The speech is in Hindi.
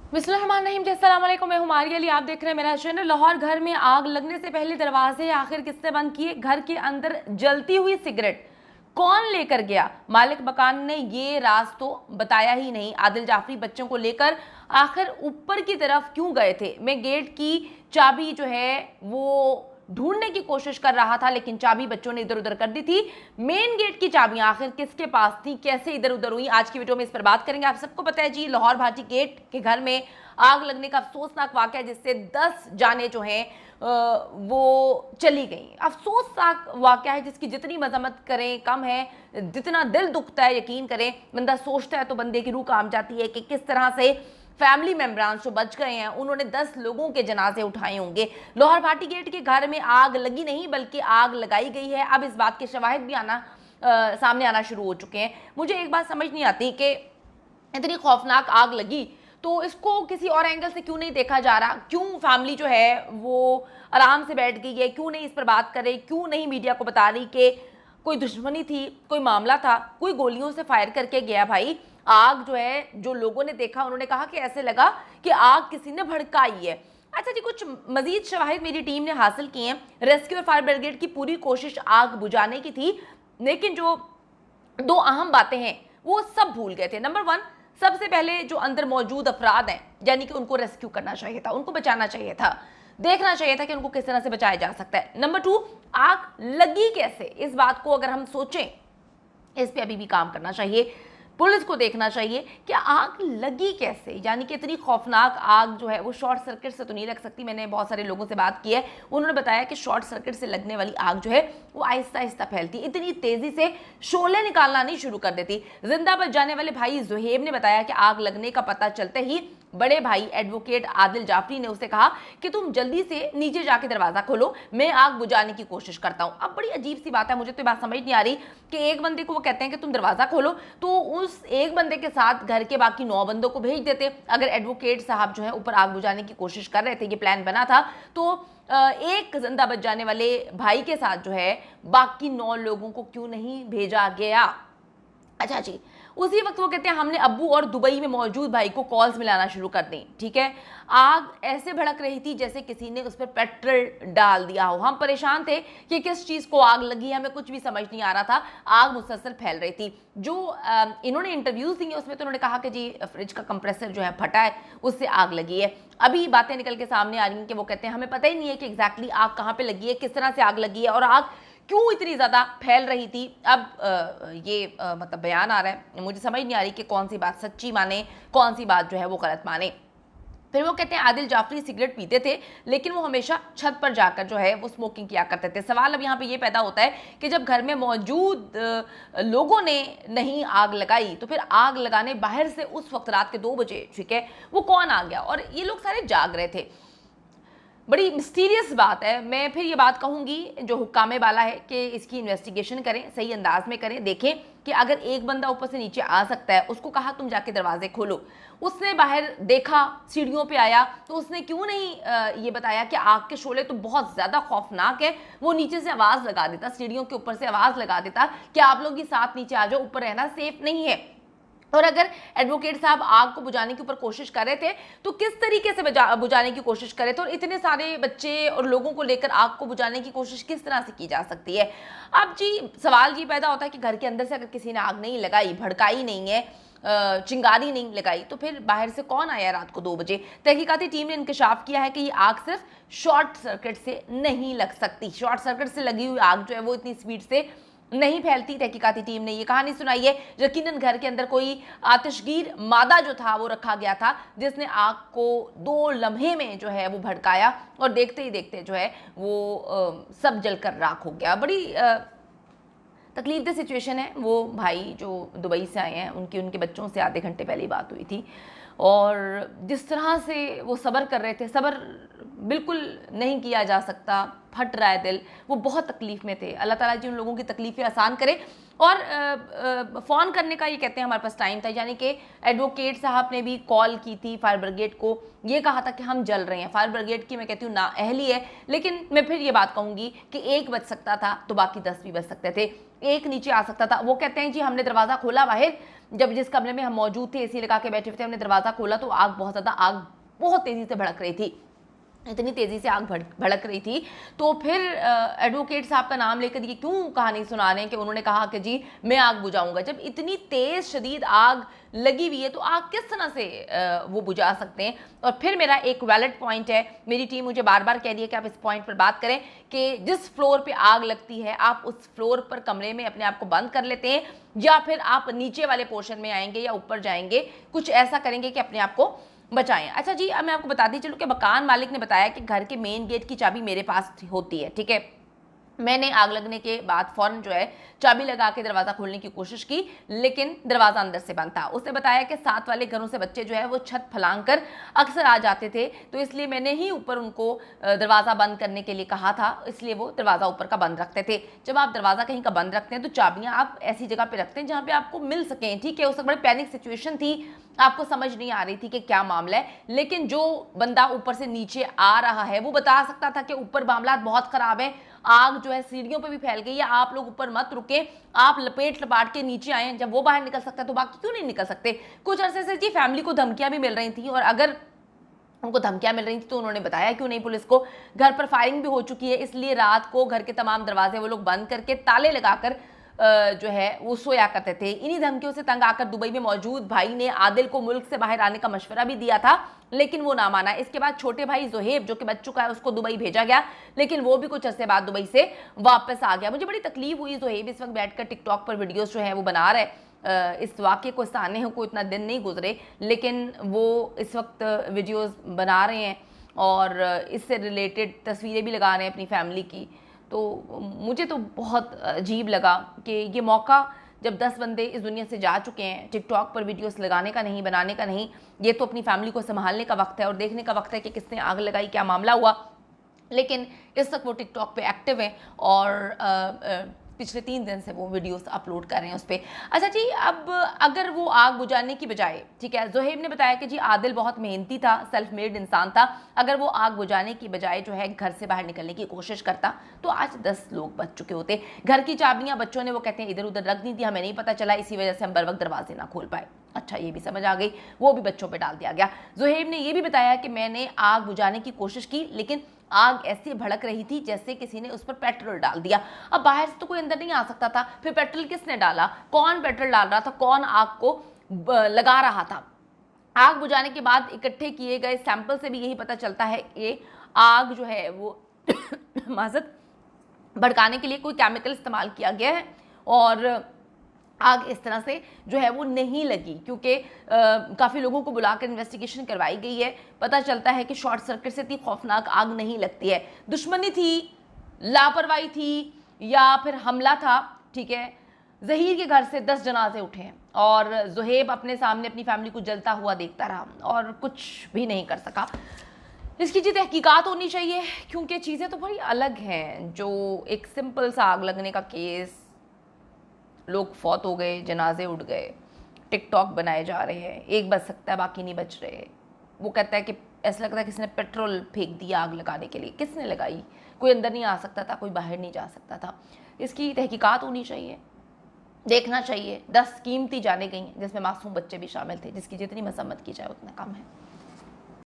बिस्मिल्लाहिर्रहमानिर्रहीम। अस्सलाम वालेकुम, मैं हूं मारिया अली, आप देख रहे हैं मेरा चैनल। लाहौर घर में आग लगने से पहले दरवाजे आखिर किसने बंद किए? घर के अंदर जलती हुई सिगरेट कौन लेकर गया? मालिक मकान ने ये राज तो बताया ही नहीं। आदिल जाफरी बच्चों को लेकर आखिर ऊपर की तरफ क्यों गए थे? मैं गेट की चाबी जो है वो ढूंढने की कोशिश कर रहा था, लेकिन चाबी बच्चों ने इधर उधर कर दी थी। मेन गेट की चाबियां आखिर किसके पास थी, कैसे इधर उधर हुई? आज की वीडियो में इस पर बात करेंगे। आप सबको पता है जी, लाहौर भाटी गेट के घर में आग लगने का अफसोसनाक वाकया, जिससे 10 जाने जो हैं वो चली गई। अफसोसनाक वाकया है जिसकी जितनी मजम्मत करें कम है, जितना दिल दुखता है यकीन करें। बंदा सोचता है तो बंदे की रूह काम जाती है कि किस तरह से फैमिली मेंबरान जो बच गए हैं उन्होंने 10 लोगों के जनाजे उठाए होंगे। लाहौर भाटी गेट के घर में आग लगी नहीं बल्कि आग लगाई गई है। अब इस बात के शवाहिद भी सामने आना शुरू हो चुके हैं। मुझे एक बात समझ नहीं आती कि इतनी खौफनाक आग लगी तो इसको किसी और एंगल से क्यों नहीं देखा जा रहा? क्यों फैमिली जो है वो आराम से बैठ गई है? क्यों नहीं इस पर बात कर रही? क्यों नहीं मीडिया को बता रही कि कोई दुश्मनी थी, कोई मामला था, कोई गोलियों से फायर करके गया? भाई आग जो है, जो लोगों ने देखा उन्होंने कहा कि ऐसे लगा कि आग किसी ने भड़काई है। अच्छा जी, कुछ मजीद शवाहिद मेरी टीम ने हासिल किए हैं। रेस्क्यू और फायर ब्रिगेड की पूरी कोशिश आग बुझाने की थी, लेकिन जो दो अहम बातें हैं वो सब भूल गए थे। नंबर 1, सबसे पहले जो अंदर मौजूद अफराद हैं, यानी कि उनको रेस्क्यू करना चाहिए था, उनको बचाना चाहिए था, देखना चाहिए था कि उनको किस तरह से बचाया जा सकता है। नंबर 2, आग लगी कैसे, इस बात को अगर हम सोचें, इस पे अभी भी काम करना चाहिए। पुलिस को देखना चाहिए कि आग लगी कैसे, यानी कि इतनी खौफनाक आग जो है वो शॉर्ट सर्किट से तो नहीं लग सकती। मैंने बहुत सारे लोगों से बात की है, उन्होंने बताया कि शॉर्ट सर्किट से लगने वाली आग जो है वो आहिस्ता आहिस्ता फैलती, इतनी तेजी से शोले निकालना नहीं शुरू कर देती। जिंदा बच जाने वाले भाई जुहेब ने बताया कि आग लगने का पता चलते ही बड़े भाई एडवोकेट आदिल जाफरी ने उसे कहा कि तुम जल्दी से नीचे जाके दरवाजा खोलो, मैं आग बुझाने की कोशिश करता हूं। अब बड़ी अजीब सी बात है, मुझे तो बात समझ नहीं आ रही कि एक बंदे को वो कहते हैं कि तुम दरवाजा खोलो, तो उस एक बंदे के साथ घर के बाकी 9 बंदों को भेज देते। अगर एडवोकेट साहब जो है ऊपर आग बुझाने की कोशिश कर रहे थे, ये प्लान बना था, तो एक जिंदा बच जाने वाले भाई के साथ जो है बाकी 9 लोगों को क्यों नहीं भेजा गया? अच्छा जी, उसी वक्त वो कहते हैं हमने अब्बू और दुबई में मौजूद भाई को कॉल्स मिलाना शुरू कर दी। ठीक है, आग ऐसे भड़क रही थी जैसे किसी ने उस पर पेट्रोल डाल दिया हो। हम परेशान थे कि किस चीज़ को आग लगी, हमें कुछ भी समझ नहीं आ रहा था। आग मुसलसल फैल रही थी। जो इन्होंने इंटरव्यूज दिए उसमें तो उन्होंने कहा कि जी फ्रिज का कंप्रेसर जो है फटा है, उससे आग लगी है। अभी बातें निकल के सामने आ रही हैं कि वो कहते हैं हमें पता ही नहीं है कि एग्जैक्टली आग कहाँ पे लगी है, किस तरह से आग लगी है और आग क्यों इतनी ज़्यादा फैल रही थी। अब मतलब बयान आ रहा है, मुझे समझ नहीं आ रही कि कौन सी बात सच्ची माने, कौन सी बात जो है वो गलत माने। फिर वो कहते हैं आदिल जाफरी सिगरेट पीते थे, लेकिन वो हमेशा छत पर जाकर जो है वो स्मोकिंग किया करते थे। सवाल अब यहाँ पे ये पैदा होता है कि जब घर में मौजूद लोगों ने नहीं आग लगाई, तो फिर आग लगाने बाहर से उस वक्त रात के 2 बजे, ठीक है, वो कौन आ गया? और ये लोग सारे जाग रहे थे। बड़ी मिस्टीरियस बात है। मैं फिर ये बात कहूँगी जो हुक्कामे वाला है कि इसकी इन्वेस्टिगेशन करें, सही अंदाज में करें, देखें कि अगर एक बंदा ऊपर से नीचे आ सकता है, उसको कहा तुम जाके दरवाजे खोलो, उसने बाहर देखा, सीढ़ियों पे आया, तो उसने क्यों नहीं ये बताया कि आग के शोले तो बहुत ज़्यादा खौफनाक है? वो नीचे से आवाज़ लगा देता, सीढ़ियों के ऊपर से आवाज़ लगा देता कि आप लोग ये साथ नीचे आ जाओ, ऊपर रहना सेफ नहीं है। और अगर एडवोकेट साहब आग को बुझाने की ऊपर कोशिश कर रहे थे तो किस तरीके से बुझाने की कोशिश करे थे, और इतने सारे बच्चे और लोगों को लेकर आग को बुझाने की कोशिश किस तरह से की जा सकती है? अब जी सवाल ये पैदा होता है कि घर के अंदर से अगर किसी ने आग नहीं लगाई, भड़काई नहीं है, चिंगारी नहीं लगाई, तो फिर बाहर से कौन आया रात को 2 बजे? तहकीकाती टीम ने इंकशाफ किया है कि ये आग सिर्फ शॉर्ट सर्किट से नहीं लग सकती। शॉर्ट सर्किट से लगी हुई आग जो है वो इतनी स्पीड से नहीं फैलती। तहकीकाती टीम ने ये कहानी सुनाई है, यकीनन घर के अंदर कोई आतिशगीर मादा जो था वो रखा गया था, जिसने आग को 2 लम्हे में जो है वो भड़काया, और देखते ही देखते जो है वो सब जलकर राख हो गया। बड़ी तकलीफदेह सिचुएशन है। वो भाई जो दुबई से आए हैं, उनके बच्चों से आधे घंटे पहले ही बात हुई थी, और जिस तरह से वो सब्र कर रहे थे, सब्र बिल्कुल नहीं किया जा सकता, फट रहा है दिल, वो बहुत तकलीफ़ में थे। अल्लाह ताला जी उन लोगों की तकलीफ़ें आसान करे। और फ़ोन करने का ये कहते हैं हमारे पास टाइम था, यानी कि एडवोकेट साहब ने भी कॉल की थी फायर ब्रिगेड को, ये कहा था कि हम जल रहे हैं। फायर ब्रिगेड की मैं कहती हूँ नाअहली है, लेकिन मैं फिर ये बात कहूँगी कि 1 बज सकता था तो बाकी 10 भी बज सकते थे, 1 नीचे आ सकता था। वो कहते हैं जी हमने दरवाज़ा खोला बाहर, जब जिस कमरे में हम मौजूद थे एसी लगा के बैठे हुए थे, हमने दरवाज़ा खोला तो आग बहुत तेज़ी से भड़क रही थी, इतनी तेज़ी से आग भड़क रही थी। तो फिर एडवोकेट साहब का नाम लेकर ये क्यों कहानी सुना रहे हैं कि उन्होंने कहा कि जी मैं आग बुझाऊंगा। जब इतनी तेज़ शदीद आग लगी हुई है तो आग किस तरह से वो बुझा सकते हैं। और फिर मेरा एक वैलिड पॉइंट है, मेरी टीम मुझे बार बार कह रही है कि आप इस पॉइंट पर बात करें कि जिस फ्लोर पे आग लगती है आप उस फ्लोर पर कमरे में अपने आप को बंद कर लेते हैं, या फिर आप नीचे वाले पोर्शन में आएंगे या ऊपर जाएंगे, कुछ ऐसा करेंगे कि अपने आप को बचाएं। अच्छा जी, अब मैं आपको बताती चलूँ कि मकान मालिक ने बताया कि घर के मेन गेट की चाबी मेरे पास होती है, ठीक है। मैंने आग लगने के बाद फ़ौरन जो है चाबी लगा के दरवाज़ा खोलने की कोशिश की, लेकिन दरवाज़ा अंदर से बंद था। उसने बताया कि साथ वाले घरों से बच्चे जो है वो छत फलांग कर अक्सर आ जाते थे, तो इसलिए मैंने ही ऊपर उनको दरवाज़ा बंद करने के लिए कहा था, इसलिए वो दरवाज़ा ऊपर का बंद रखते थे। जब आप दरवाज़ा कहीं का बंद रखते हैं तो चाबियाँ आप ऐसी जगह पर रखते हैं जहाँ पर आपको मिल सकें, ठीक है। उस वक्त बड़ी पैनिक सिचुएशन थी, आपको समझ नहीं आ रही थी कि क्या मामला है, लेकिन जो बंदा ऊपर से नीचे आ रहा है वो बता सकता था कि ऊपर मामला बहुत ख़राब है, आग जो है सीढ़ियों पे भी फैल गई है, आप लोग ऊपर मत रुके, आप लपेट लपाट के नीचे आए। जब वो बाहर निकल सकता है तो बाकी क्यों नहीं निकल सकते। कुछ अरसे से जी फैमिली को धमकियां भी मिल रही थी, और अगर उनको धमकियां मिल रही थी तो उन्होंने बताया क्यों नहीं पुलिस को। घर पर फायरिंग भी हो चुकी है, इसलिए रात को घर के तमाम दरवाजे वो लोग बंद करके ताले लगाकर जो है वो सोया करते थे। इन्हीं धमकियों से तंग आकर दुबई में मौजूद भाई ने आदिल को मुल्क से बाहर आने का मशवरा भी दिया था, लेकिन वो ना माना। इसके बाद छोटे भाई जोहेब जो कि बच चुका है उसको दुबई भेजा गया, लेकिन वो भी कुछ अर्से बाद दुबई से वापस आ गया। मुझे बड़ी तकलीफ हुई, जोहेब इस वक्त बैठकर टिकटॉक पर वीडियोस जो है वो बना रहे। इस वाक़े को साने को इतना दिन नहीं गुजरे, लेकिन वो इस वक्त वीडियोस बना रहे हैं और इससे रिलेटेड तस्वीरें भी लगा रहे हैं अपनी फैमिली की। तो मुझे तो बहुत अजीब लगा कि ये मौका जब 10 बंदे इस दुनिया से जा चुके हैं, टिकटॉक पर वीडियोस लगाने का नहीं, बनाने का नहीं, ये तो अपनी फैमिली को संभालने का वक्त है और देखने का वक्त है कि किसने आग लगाई, क्या मामला हुआ। लेकिन इस वक्त वो टिकटॉक पे एक्टिव हैं और पिछले 3 दिन से वो वीडियोस अपलोड कर रहे हैं उस पर। अच्छा जी, अब अगर वो आग बुझाने की बजाय, ठीक है, जोहेब ने बताया कि जी आदिल बहुत मेहनती था, सेल्फ मेड इंसान था, अगर वो आग बुझाने की बजाय जो है घर से बाहर निकलने की कोशिश करता तो आज 10 लोग बच चुके होते। घर की चाबियां बच्चों ने वो कहते हैं इधर उधर रख दी थी, हमें नहीं पता चला, इसी वजह से हम बर वक्त दरवाजे ना खोल पाए। अच्छा, ये भी समझ आ गई, वो भी बच्चों पे डाल दिया गया। जोहेब ने ये भी बताया कि मैंने आग बुझाने की कोशिश की, लेकिन आग ऐसी भड़क रही थी जैसे किसी ने उस पर पेट्रोल डाल दिया। अब बाहर से तो कोई अंदर नहीं आ सकता था, फिर पेट्रोल किसने डाला, कौन पेट्रोल डाल रहा था, कौन आग को लगा रहा था। आग बुझाने के बाद इकट्ठे किए गए सैंपल से भी यही पता चलता है कि आग जो है वो माजत भड़काने के लिए कोई केमिकल इस्तेमाल किया गया है, और आग इस तरह से जो है वो नहीं लगी, क्योंकि काफ़ी लोगों को बुलाकर इन्वेस्टिगेशन करवाई गई है। पता चलता है कि शॉर्ट सर्किट से इतनी खौफनाक आग नहीं लगती है। दुश्मनी थी, लापरवाही थी, या फिर हमला था, ठीक है। ज़हीर के घर से 10 जनाजे उठे हैं और जोहेब अपने सामने अपनी फैमिली को जलता हुआ देखता रहा और कुछ भी नहीं कर सका। इसकी जी तहकीकात होनी चाहिए, क्योंकि चीज़ें तो बड़ी अलग हैं। जो एक सिंपल सा आग लगने का केस, लोग फौत हो गए, जनाजे उठ गए, टिकटॉक बनाए जा रहे हैं, 1 बच सकता है बाकी नहीं बच रहे। वो कहता है कि ऐसा लगता है किसी ने पेट्रोल फेंक दिया आग लगाने के लिए, किसने लगाई, कोई अंदर नहीं आ सकता था, कोई बाहर नहीं जा सकता था। इसकी तहकीकात होनी चाहिए, देखना चाहिए। 10 कीमती जाने गई हैं जिसमें मासूम बच्चे भी शामिल थे, जिसकी जितनी मसम्मत की जाए उतना कम है।